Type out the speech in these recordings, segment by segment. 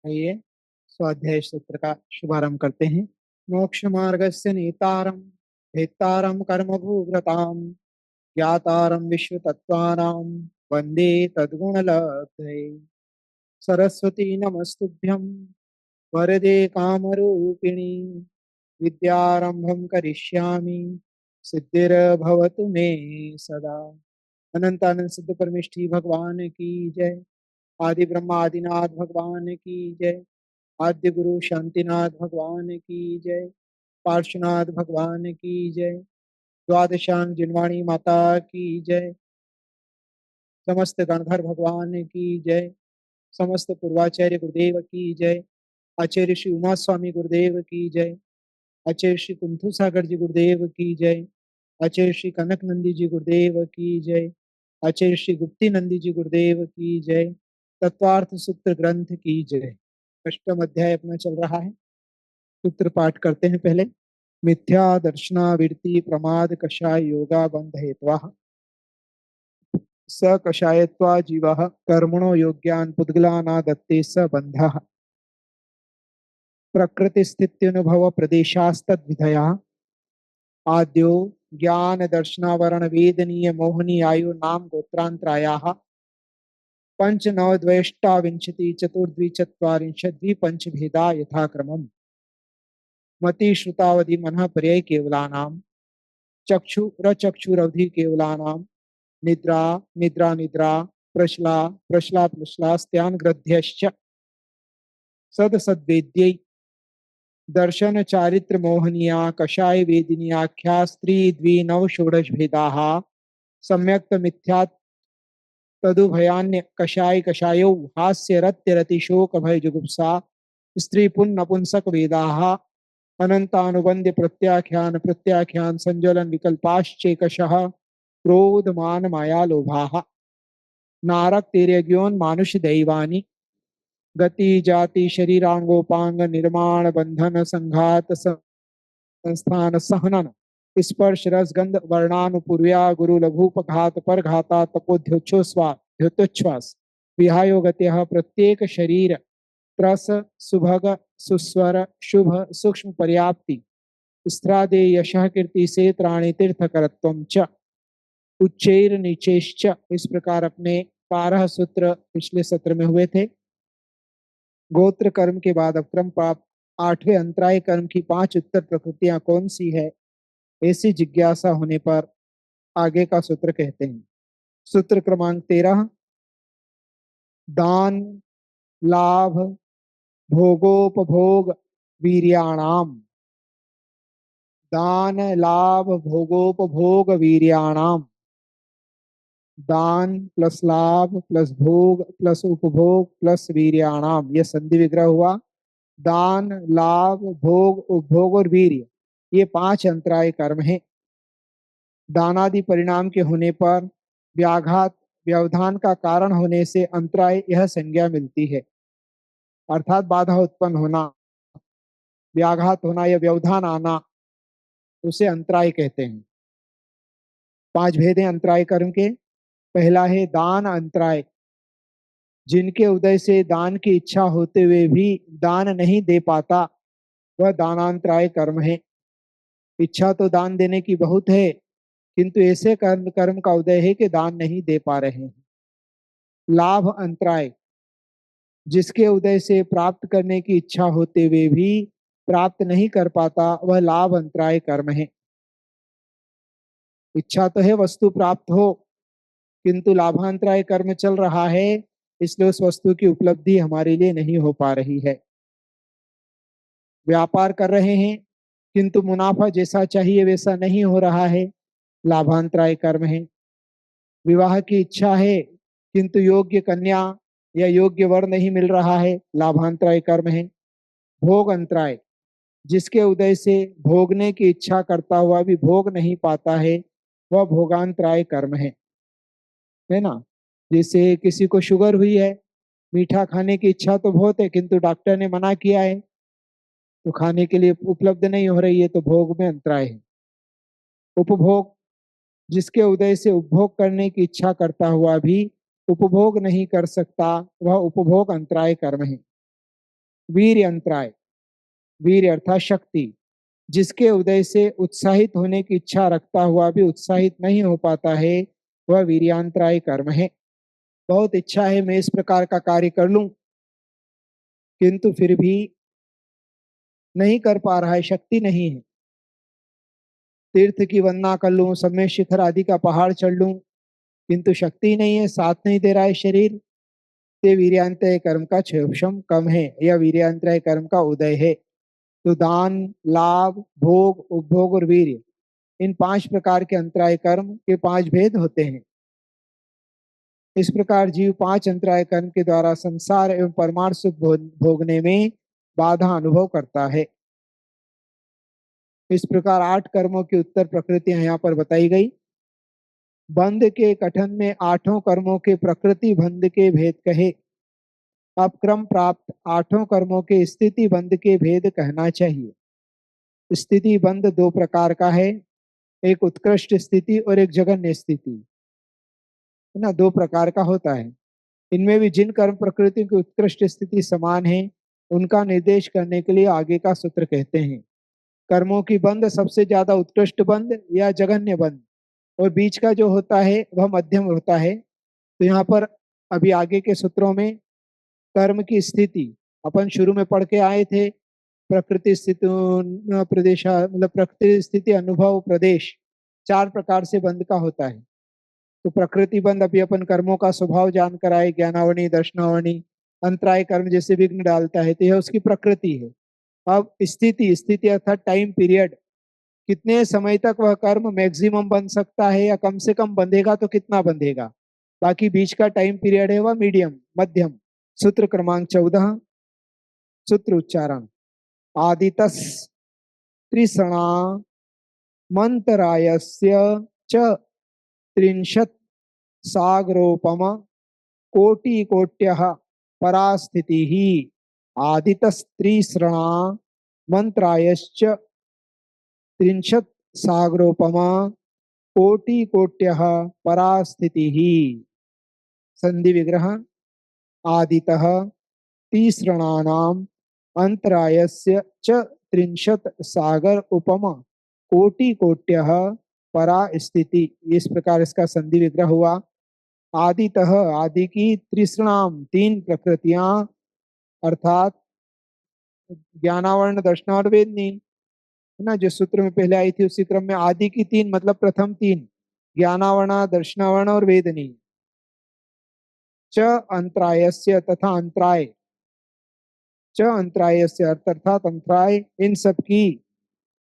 आइए स्वाध्याय सूत्र का शुभारंभ करते हैं। मोक्ष मार्गस्य नेतारम भेत्तारम कर्म भूव्रताम ज्ञातारम विश्व तत्वानां वंदे तद्गुणलब्धये। सरस्वती नमस्तुभ्यं वरदे कामरूपिणी विद्यारंभं करिष्यामि सिद्धिर्भवतु मे सदा। अनंत आनंद सिद्ध परमेष्ठी भगवान की जय। आदि ब्रह्मा आदिनाथ भगवान की जय। आद्य गुरु शांतिनाथ भगवान की जय। पार्श्वनाथ भगवान की जय। द्वादशांग जिनवाणी माता की जय। समस्त गणधर भगवान की जय। समस्त पूर्वाचार्य गुरुदेव की जय। आचार्य श्री उमा स्वामी गुरुदेव की जय। आचार्य श्री कुंथु सागर जी गुरुदेव की जय। आचार्य श्री कनक नंदी जी गुरुदेव की जय। आचार्य श्री गुप्ती नंदी जी गुरुदेव की जय। तत्वार्थ सूत्र ग्रंथ की जय। अष्टम अध्याय अपना चल रहा है। सूत्र पाठ करते हैं पहले। मिथ्या दर्शनावृत्ति प्रमाद कषाय योगा बंध हेत्वा स कषायत्वा जीवः कर्मणो योग्यान् पुद्गलाना दत्ते स बंधः। प्रकृति स्थित्यनुभव प्रदेशास्तद्विधया आद्यो ज्ञान दर्शनावरण वेदनीय मोहनी आयु नाम गोत्रांतरायाः पंच नव द्वेष्टा विंशति चतुर्द्वि चत्वारिंशद्वि पंच भेदा यथाक्रमम् मति श्रुतावधि मनः पर्याय केवलानां चक्षुरवधि केवलानां निद्रा निद्रा निद्रा प्रश्ला प्रश्ला प्रश्लास्त्यान ग्रध्यश्च सदसद्वेद्यै दर्शन चारित्र मोहनीया कषाय वेदिनीयाख्या स्त्री द्वि नव षोडश भेदाः सम्यक्त मिथ्या तदुभयान्य कषाय कषायो हास्य रत्य रति शोक भय जुगुप्सा स्त्री पुन नपुंसक वेदाः अनंतानुबंध प्रत्याख्यान प्रत्याख्यान संज्वलन विकल्पाश्चेकशः क्रोध मान माया लोभाः नारक तेर्यज्ञोन मानुष दैवानी गति जाति शरीरांगोपांग निर्माण बंधन संघात संस्थान सहनन स्पर्श रसगंध वर्णानुपूर्व्या गुरु लघुपघात पर घाता तपोध्योच्छ्वास विहायोगत्य प्रत्येक शरीर त्रस सुभग सुस्वर शुभ सूक्ष्म पर्याप्ति स्त्रादे यशः कीर्ति से त्राणी तीर्थकरत्वं च उच्चैर नीचेश्च। इस प्रकार अपने 12 सूत्र पिछले सत्र में हुए थे। गोत्र कर्म के बाद अक्रम प्राप्त 8वें अंतराय कर्म की 5 उत्तर प्रकृतियां कौन सी है, ऐसी जिज्ञासा होने पर आगे का सूत्र कहते हैं। सूत्र क्रमांक 13। दान लाभ भोगोपभोग वीर्याणाम। दान लाभ भोगोपभोग वीर्याणाम। दान प्लस लाभ प्लस भोग प्लस उपभोग प्लस वीर्याणाम, यह संधि विग्रह हुआ। दान लाभ भोग उपभोग और वीर्य, ये 5 अंतराय कर्म हैं। दानादि परिणाम के होने पर व्याघात व्यवधान का कारण होने से अंतराय यह संज्ञा मिलती है, अर्थात बाधा उत्पन्न होना, व्याघात होना या व्यवधान आना, उसे अंतराय कहते हैं। 5 भेद हैं अंतराय कर्म के। पहला है दान अंतराय, जिनके उदय से दान की इच्छा होते हुए भी दान नहीं दे पाता, वह दानांतराय कर्म है। इच्छा तो दान देने की बहुत है, किंतु ऐसे कर्म का उदय है कि दान नहीं दे पा रहे हैं। लाभ अंतराय, जिसके उदय से प्राप्त करने की इच्छा होते हुए भी प्राप्त नहीं कर पाता, वह लाभ अंतराय कर्म है। इच्छा तो है वस्तु प्राप्त हो, किंतु लाभांतराय कर्म चल रहा है, इसलिए उस वस्तु की उपलब्धि हमारे लिए नहीं हो पा रही है। व्यापार कर रहे हैं किंतु मुनाफा जैसा चाहिए वैसा नहीं हो रहा है, लाभांतराय कर्म है। विवाह की इच्छा है किंतु योग्य कन्या या योग्य वर नहीं मिल रहा है, लाभांतराय कर्म है। भोग अंतराय, जिसके उदय से भोगने की इच्छा करता हुआ भी भोग नहीं पाता है, वह भोगांतराय कर्म है ना। जैसे किसी को शुगर हुई है, मीठा खाने की इच्छा तो बहुत है किंतु डॉक्टर ने मना किया है, तो खाने के लिए उपलब्ध नहीं हो रही है, तो भोग में अंतराय है। उपभोग, जिसके उदय से उपभोग करने की इच्छा करता हुआ भी उपभोग नहीं कर सकता, वह उपभोग अंतराय कर्म है। वीर अंतराय, वीर अर्थात शक्ति, जिसके उदय से उत्साहित होने की इच्छा रखता हुआ भी उत्साहित नहीं हो पाता है, वह वीर्यांतराय कर्म है। बहुत इच्छा है मैं इस प्रकार का कार्य कर लूं, किंतु फिर भी नहीं कर पा रहा है, शक्ति नहीं है। तीर्थ की वंदना कर लूं, समय शिखर आदि का पहाड़ चढ़ लूं, किंतु शक्ति नहीं है, साथ नहीं दे रहा है शरीर। ये वीर्यांतराय कर्म का क्षोभम कम है, या वीर्यांतराय कर्म का उदय है। तो दान, लाभ, भोग, उपभोग और वीर्य, इन 5 प्रकार के अंतराय कर्म के 5 भेद होते हैं। इस प्रकार जीव 5 अंतराय कर्म के द्वारा संसार एवं परमार्थ सुख भोगने में बाधा अनुभव करता है। इस प्रकार 8 कर्मों की उत्तर प्रकृतियां यहाँ पर बताई गई। बंध के कथन में 8 कर्मों के प्रकृति बंध के भेद कहे। अब क्रम प्राप्त 8 कर्मों के स्थिति बंध के भेद कहना चाहिए। स्थिति बंध 2 प्रकार का है, एक उत्कृष्ट स्थिति और एक जघन्य स्थिति, है ना, 2 प्रकार का होता है। इनमें भी जिन कर्म प्रकृति की उत्कृष्ट स्थिति समान है, उनका निर्देश करने के लिए आगे का सूत्र कहते हैं। कर्मों की बंध सबसे ज्यादा उत्कृष्ट बंध या जघन्य बंध, और बीच का जो होता है वह मध्यम होता है। तो यहाँ पर अभी आगे के सूत्रों में कर्म की स्थिति अपन शुरू में पढ़ के आए थे, प्रकृति स्थिति प्रदेश, मतलब प्रकृति स्थिति अनुभव प्रदेश, 4 प्रकार से बंध का होता है। तो प्रकृति बंध अभी अपन कर्मों का स्वभाव जानकर आए, ज्ञानावनी, दर्शनावनी, अंतराय कर्म जैसे विघ्न डालता है, तो यह उसकी प्रकृति है। अब स्थिति, स्थिति अर्थात टाइम पीरियड, कितने समय तक वह कर्म मैक्सिमम बन सकता है, या कम से कम बंधेगा तो कितना बंधेगा। बाकी बीच का टाइम पीरियड है वह मीडियम, मध्यम। सूत्र क्रमांक 14, सूत्र उच्चारण। आदितस त्रिसणा मंतरायस्य च त्रिंशत् सागरोपम कोटि कोट्यः परास्थितिः। आदितस्त्रिसृणा मंत्रायश्च त्रिंशत् सागरोपमा कोटि कोट्यः परास्थितिः। संधि विग्रह। आदितः तीसृणानाम् अंतरायस्य च त्रिंशत् सागर उपम कोटि कोट्यः परा स्थिति। इस प्रकार इसका संधि विग्रह हुआ। आदितः, आदि की, त्रिसृणाम, 3 प्रकृतियां, अर्थात ज्ञानावरण, दर्शनावरण, वेदनी, है ना, जो सूत्र में पहले आई थी उसी क्रम में आदि की 3 मतलब प्रथम 3, ज्ञानावरण, दर्शनावरण और वेदनी। च अंतरायस्य, तथा अंतराय, च अंतरायस्य अर्थात अंतराय, इन सब की,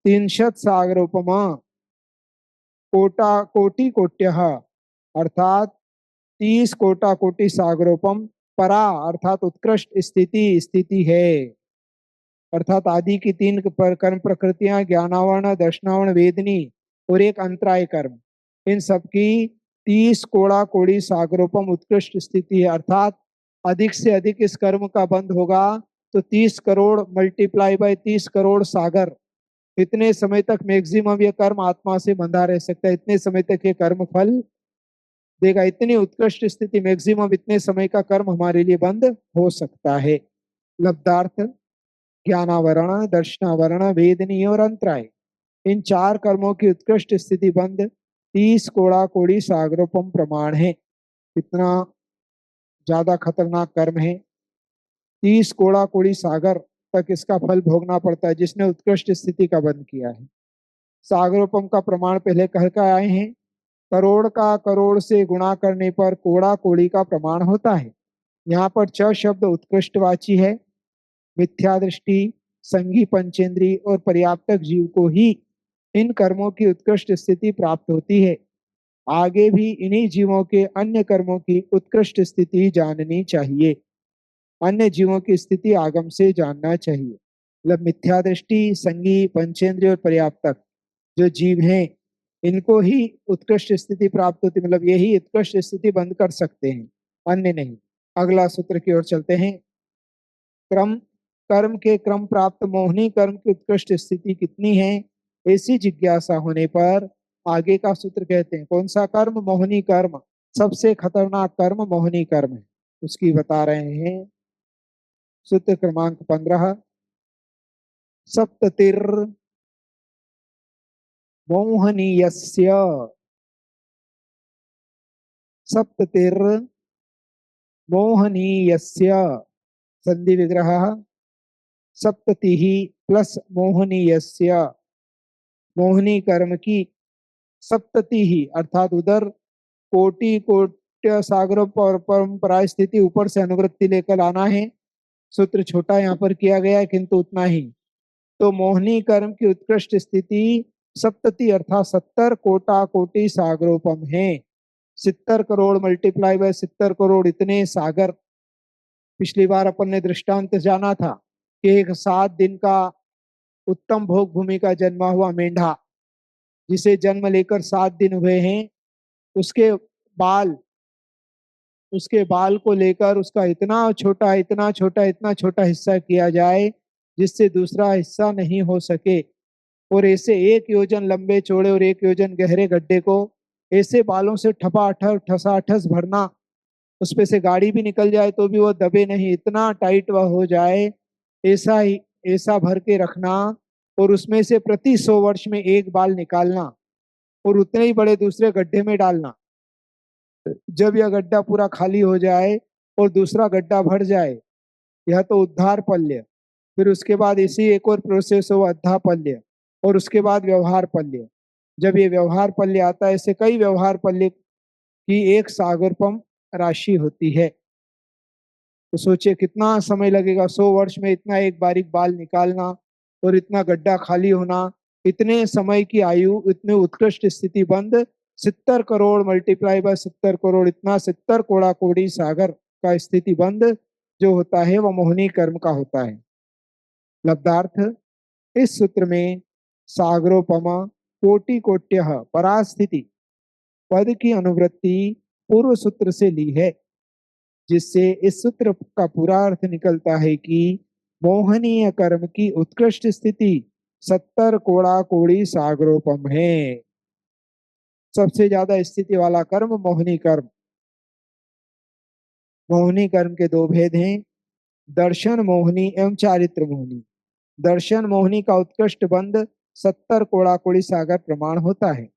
300 सागर उपमा, कोटा कोटि कोट्य, अर्थात 30 कोटा कोटि सागरोपम, परा अर्थात उत्कृष्ट स्थिति, स्थिति है। अर्थात आदि की 3 कर्म प्रकृतियां, ज्ञानावरण, दर्शनावरण, वेदनी और एक अंतराय कर्म, इन सबकी 30 कोड़ा कोड़ी सागरोपम उत्कृष्ट स्थिति है। अर्थात अधिक से अधिक इस कर्म का बंध होगा तो 30 करोड़ मल्टीप्लाई बाय 30 करोड़ सागर, इतने समय तक मैक्सिमम ये कर्म आत्मा से बंधा रह सकता है, इतने समय तक ये कर्म फल देगा। इतनी उत्कृष्ट स्थिति, मैक्सिमम इतने समय का कर्म हमारे लिए बंद हो सकता है। लब्धार्थ ज्ञानावरण, दर्शनावरण, वेदनी और अंतराय, इन 4 कर्मों की उत्कृष्ट स्थिति बंद 30 कोड़ा कोड़ी सागरोपम प्रमाण है। कितना ज्यादा खतरनाक कर्म है। 30 कोड़ा कोड़ी सागर तक इसका फल भोगना पड़ता है जिसने उत्कृष्ट स्थिति का बंद किया है। सागरोपम का प्रमाण पहले कह कर आए हैं, करोड़ का करोड़ से गुणा करने पर कोड़ा कोड़ी का प्रमाण होता है। यहाँ पर च शब्द उत्कृष्टवाची है। मिथ्या दृष्टि, संगी पंचेंद्री और पर्याप्तक जीव को ही इन कर्मों की उत्कृष्ट स्थिति प्राप्त होती है। आगे भी इन्हीं जीवों के अन्य कर्मों की उत्कृष्ट स्थिति जाननी चाहिए। अन्य जीवों की स्थिति आगम से जानना चाहिए। मतलब मिथ्या दृष्टि, संगी, पंचेंद्रिय और पर्याप्तक जो जीव हैं, इनको ही उत्कृष्ट स्थिति प्राप्त होती, मतलब यही उत्कृष्ट स्थिति बंद कर सकते हैं, अन्य नहीं। अगला सूत्र की ओर चलते हैं। क्रम, कर्म के क्रम प्राप्त मोहिनी कर्म की उत्कृष्ट स्थिति कितनी है, ऐसी जिज्ञासा होने पर आगे का सूत्र कहते हैं। कौन सा कर्म? मोहिनी कर्म। सबसे खतरनाक कर्म मोहिनी कर्म है, उसकी बता रहे हैं। सूत्र क्रमांक 15। सप्ततिर मोहनीयस्य। सप्ततिर मोहनीयस्य। संधि विग्रह सप्तति प्लस मोहनीयस्य। मोहनी कर्म की सप्तति ही अर्थात उधर कोटि कोट्य सागर परंपरा स्थिति ऊपर से अनुवृत्ति लेकर आना है। सूत्र छोटा यहाँ पर किया गया है किंतु उतना ही। तो मोहनी कर्म की उत्कृष्ट स्थिति सप्तति अर्थात 70 कोटा कोटि सागरोपम है। 70 करोड़ मल्टीप्लाई बाय 70 करोड़ इतने सागर। पिछली बार अपन ने दृष्टांत जाना था कि एक 7 दिन का उत्तम भोग भूमि का जन्मा हुआ मेंढा जिसे जन्म लेकर 7 दिन हुए हैं, उसके बाल उसके बाल को लेकर उसका इतना छोटा इतना छोटा इतना छोटा हिस्सा किया जाए जिससे दूसरा हिस्सा नहीं हो सके, और ऐसे 1 योजन लंबे चौड़े और 1 योजन गहरे गड्ढे को ऐसे बालों से ठपाठस ठसाठस भरना, उसपे से गाड़ी भी निकल जाए तो भी वो दबे नहीं, इतना टाइट वह हो जाए, ऐसा ही ऐसा भर के रखना, और उसमें से प्रति 100 वर्ष में एक बाल निकालना और उतने ही बड़े दूसरे गड्ढे में डालना। जब यह गड्ढा पूरा खाली हो जाए और दूसरा गड्ढा भर जाए, यह तो उद्धार पल्य। फिर उसके बाद इसी एक और प्रोसेस हो अद्धा पल्य, और उसके बाद व्यवहार पल्य। जब ये व्यवहार पल्य आता है, ऐसे कई व्यवहार पल्य की एक सागरपम राशि होती है। तो सोचिए कितना समय लगेगा 100 वर्ष में इतना एक बारीक बाल निकालना और इतना गड्ढा खाली होना, इतने समय की आयु, इतने उत्कृष्ट स्थिति बंद 70 करोड़ मल्टीप्लाई बाय 70 करोड़, इतना 70 कोड़ा कोड़ी सागर का स्थिति बंद जो होता है वह मोहनी कर्म का होता है। लब्धार्थ इस सूत्र में सागरोपमा कोटि कोट्य परास्थिति पद की अनुवृत्ति पूर्व सूत्र से ली है, जिससे इस सूत्र का पूरा अर्थ निकलता है कि मोहनीय कर्म की उत्कृष्ट स्थिति 70 कोड़ा कोड़ी सागरोपम है। सबसे ज्यादा स्थिति वाला कर्म मोहनी कर्म। मोहनी कर्म के दो भेद हैं, दर्शन मोहनी एवं चारित्र मोहनी। दर्शन मोहनी का उत्कृष्ट बंध 70 कोड़ा कोड़ी सागर प्रमाण होता है।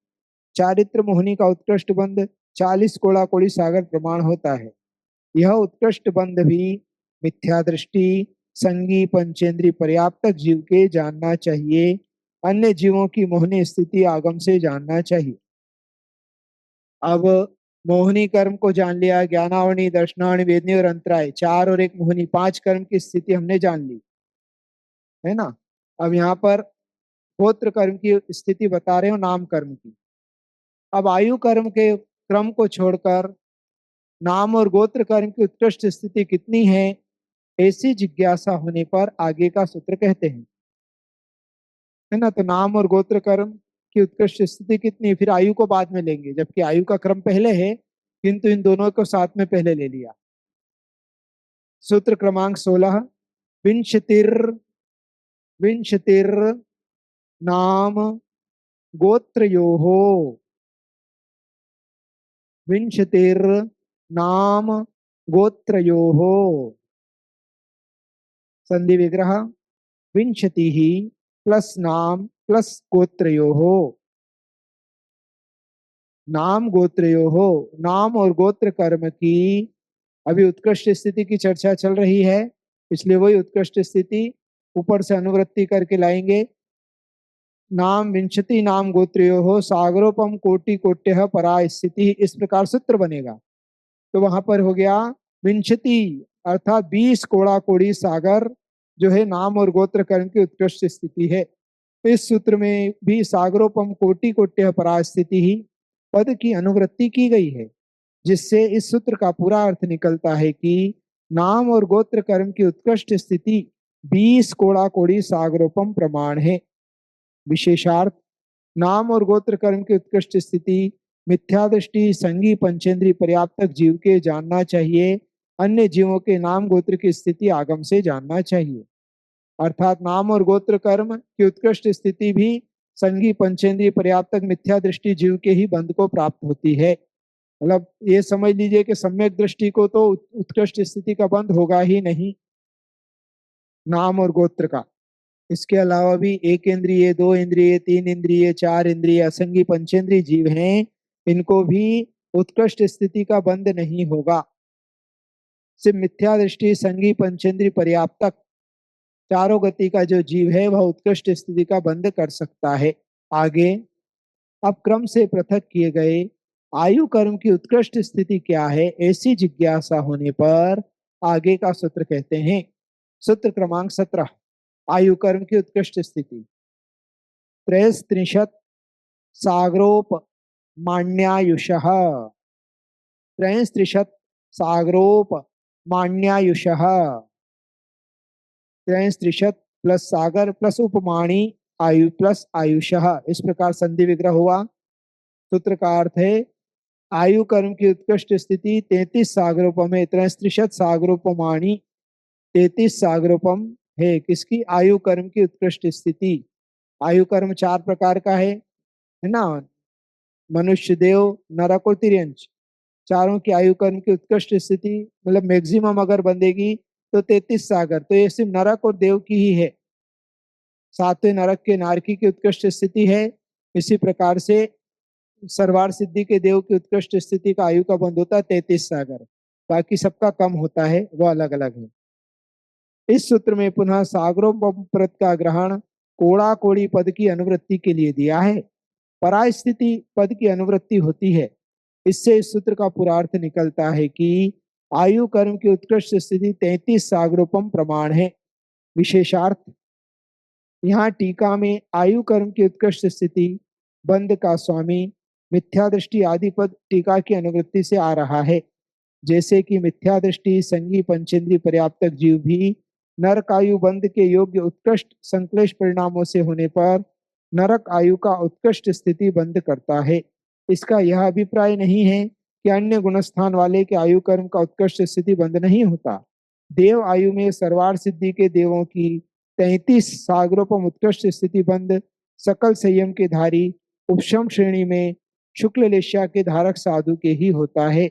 चारित्र मोहनी का उत्कृष्ट बंध 40 कोड़ा कोड़ी सागर प्रमाण होता है। यह उत्कृष्ट बंध भी मिथ्या दृष्टि संगी पंचेंद्री पर्याप्त जीव के जानना चाहिए, अन्य जीवों की मोहनी स्थिति आगम से जानना चाहिए। अब मोहनी कर्म को जान लिया, ज्ञानावणी दर्शनावणी वेदनी और अंतराय 4 और 1 मोहनी 5 कर्म की स्थिति हमने जान ली है ना। अब यहाँ पर गोत्र कर्म की स्थिति बता रहे हो, नाम कर्म की। अब आयु कर्म के क्रम को छोड़कर नाम और गोत्र कर्म की उत्कृष्ट स्थिति कितनी है, ऐसी जिज्ञासा होने पर आगे का सूत्र कहते हैं, है ना। तो नाम और गोत्र कर्म की उत्कृष्ट स्थिति कितनी, फिर आयु को बाद में लेंगे, जबकि आयु का क्रम पहले है किंतु इन दोनों को साथ में पहले ले लिया। सूत्र क्रमांक 16 विंशतिर विंशतिर नाम गोत्रयोः। विंशतिर नाम गोत्रयोः। संधि विग्रह विंशति ही प्लस नाम प्लस गोत्रयोः। नाम गोत्रयोः, नाम और गोत्र कर्म की अभी उत्कृष्ट स्थिति की चर्चा चल रही है, इसलिए वही उत्कृष्ट स्थिति ऊपर से अनुवृत्ति करके लाएंगे। नाम विंशति नाम गोत्रयोः सागरोपम कोटि कोट्य परा स्थिति, इस प्रकार सूत्र बनेगा। तो वहां पर हो गया विंशति अर्थात 20 कोड़ा कोड़ी सागर जो है नाम और गोत्र कर्म की उत्कृष्ट स्थिति है। इस सूत्र में भी सागरोपम कोटि कोट्य परा स्थिति ही पद की अनुवृत्ति की गई है, जिससे इस सूत्र का पूरा अर्थ निकलता है कि नाम और गोत्र कर्म की उत्कृष्ट स्थिति 20 कोड़ा कोड़ी सागरोपम प्रमाण है। विशेषार्थ नाम और गोत्र कर्म की उत्कृष्ट स्थिति मिथ्या दृष्टि संगी पंचेंद्री पर्याप्तक जीव के जानना चाहिए, अन्य जीवों के नाम गोत्र की स्थिति आगम से जानना चाहिए। अर्थात नाम और गोत्र कर्म की उत्कृष्ट स्थिति भी संगी पंचेंद्रीय पर्याप्तक मिथ्या दृष्टि जीव के ही बंध को प्राप्त होती है। मतलब ये समझ लीजिए कि सम्यक दृष्टि को तो उत्कृष्ट स्थिति का बंध होगा ही नहीं, नाम और गोत्र का। इसके अलावा भी एक इंद्रिय, दो इंद्रिय, तीन इंद्रिय, चार इंद्रिय, असंगी पंचेंद्रिय जीव हैं, इनको भी उत्कृष्ट स्थिति का बंध नहीं होगा। सिर्फ मिथ्या दृष्टि, संगी, पंचेंद्रिय, पर्याप्तक चारों गति का जो जीव है वह उत्कृष्ट स्थिति का बंध कर सकता है। आगे अब क्रम से पृथक किए गए आयु कर्म की उत्कृष्ट स्थिति क्या है, ऐसी जिज्ञासा होने पर आगे का सूत्र कहते हैं। सूत्र क्रमांक 17, आयु कर्म की उत्कृष्ट स्थिति। त्रयस्त्रिंशत् सागरोप मान्यायुषः। त्रयस्त्रिंशत् सागरोप मान्यायुषः। त्रयस्त्रिंशत् प्लस सागर प्लस उपमाणी आयु प्लस आयुषः, इस प्रकार संधि विग्रह हुआ। सूत्र का अर्थ है आयु कर्म की उत्कृष्ट स्थिति 33 सागरोपम है। त्रयस्त्रिंशत् सागरोपमाणी 33 सागरोपम है किसकी, आयु कर्म की उत्कृष्ट स्थिति। आयु कर्म चार प्रकार का है ना, मनुष्य, देव, नरक और तिर्यंच। चारों की आयु कर्म की उत्कृष्ट स्थिति मतलब मैक्सिमम अगर बंधेगी तो 33 सागर, तो ये सिर्फ नरक और देव की ही है। सातवें नरक के नारकी की उत्कृष्ट स्थिति है। इसी प्रकार से सर्वार सिद्धि के देव की उत्कृष्ट स्थिति का आयु का बंध होता है 33 सागर, बाकी सबका कम होता है, वो अलग अलग है। इस सूत्र में पुनः सागरोपप्रत का ग्रहण कोड़ा कोड़ी पद की अनुवृत्ति के लिए दिया है। परास्थिति पद की अनुवृत्ति होती है। इससे इस सूत्र का पूर्वार्थ निकलता है कि आयु कर्म की उत्कृष्ट स्थिति 33 सागरोपम प्रमाण है। विशेषार्थ यहाँ टीका में आयु कर्म की उत्कृष्ट स्थिति बंध का स्वामी मिथ्या दृष्टि आदि पद टीका की अनुवृत्ति से आ रहा है। जैसे कि मिथ्या दृष्टि, संगी, पंचेंद्रिय, पर्याप्तक जीव भी नरक आयु बंध के योग्य उत्कृष्ट संक्लेश परिणामों से होने पर नरक आयु का उत्कृष्ट स्थिति बंध करता है। इसका यह अभिप्राय नहीं है कि अन्य गुणस्थान वाले के आयु कर्म का उत्कृष्ट स्थिति बंध नहीं होता। देव आयु में सर्वार सिद्धि के देवों की 33 सागरोपम उत्कृष्ट स्थिति बंध सकल संयम के धारी उपशम श्रेणी में शुक्ल लेश्या के धारक साधु के ही होता है।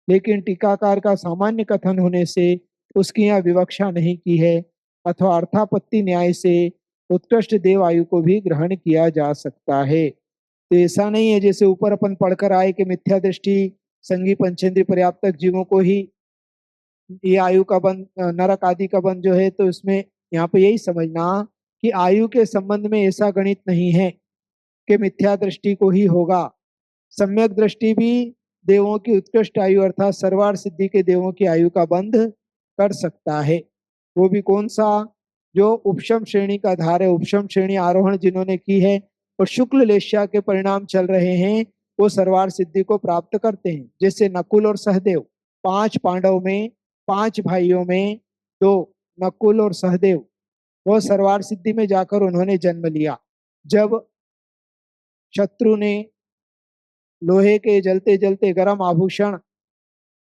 लेकिन टीकाकार का सामान्य कथन होने से उसकी यहाँ विवक्षा नहीं की है, अथवा अर्थापत्ति न्याय से उत्कृष्ट देव आयु को भी ग्रहण किया जा सकता है। तो ऐसा नहीं है जैसे ऊपर अपन पढ़कर आए कि मिथ्या दृष्टि, संगी, पंचेंद्रिय, पर्याप्तक जीवों को ही ये आयु का बंध, नरक आदि का बंध जो है, तो इसमें यहाँ पे यही समझना कि आयु के संबंध में ऐसा गणित नहीं है कि मिथ्या दृष्टि को ही होगा। सम्यक दृष्टि भी देवों की उत्कृष्ट आयु अर्थात सर्वार सिद्धि के देवों की आयु का बंध कर सकता है। वो भी कौन सा, जो उपशम श्रेणी का धार है, उपशम श्रेणी आरोहण जिन्होंने की है और शुक्ल लेश्या के परिणाम चल रहे हैं, वो सर्वार सिद्धि को प्राप्त करते हैं। जैसे नकुल और सहदेव, 5 पांडव में 5 भाइयों में 2 नकुल और सहदेव, वो सर्वार सिद्धि में जाकर उन्होंने जन्म लिया। जब शत्रु ने लोहे के जलते जलते गर्म आभूषण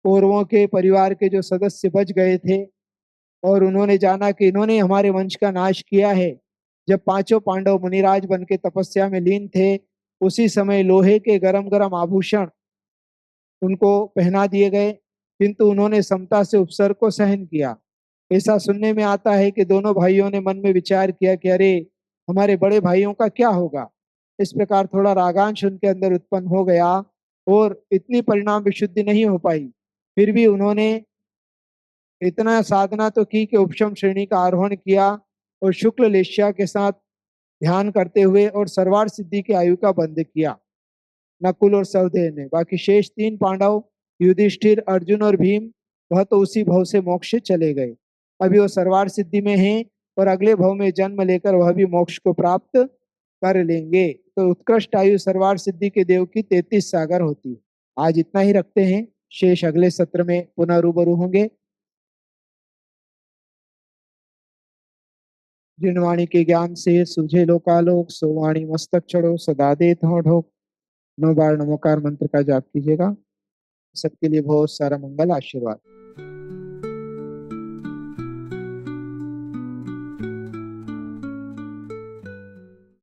कौरवों के परिवार के जो सदस्य बच गए थे और उन्होंने जाना कि इन्होंने हमारे वंश का नाश किया है, जब पांचों पांडव मुनिराज बन के तपस्या में लीन थे, उसी समय लोहे के गरम गरम आभूषण उनको पहना दिए गए, किंतु उन्होंने समता से उपसर्ग को सहन किया। ऐसा सुनने में आता है कि दोनों भाइयों ने मन में विचार किया कि अरे हमारे बड़े भाइयों का क्या होगा। इस प्रकार थोड़ा रागांश उनके अंदर उत्पन्न हो गया और इतनी परिणाम विशुद्धि नहीं हो पाई। फिर भी उन्होंने इतना साधना तो की कि उपशम श्रेणी का आरोहण किया और शुक्ल लेश्या के साथ ध्यान करते हुए और सर्वार सिद्धि की आयु का बंध किया, नकुल और सहदेव ने। बाकी शेष 3 पांडव युधिष्ठिर, अर्जुन और भीम, वह तो उसी भव से मोक्ष चले गए। अभी वो सर्वार सिद्धि में हैं और अगले भव में जन्म लेकर वह भी मोक्ष को प्राप्त कर लेंगे। तो उत्कृष्ट आयु सर्वार सिद्धि के देव की 33 सागर होती है। आज इतना ही रखते हैं, शेष अगले सत्र में पुनः रूबरू होंगे। जिन वाणी के ज्ञान से सूझे लोकालोक, सो वाणी मस्तक चढ़ो सदा दे ठोक। 9 बार नमोकार मंत्र का जाप कीजिएगा। सबके लिए बहुत सारा मंगल आशीर्वाद।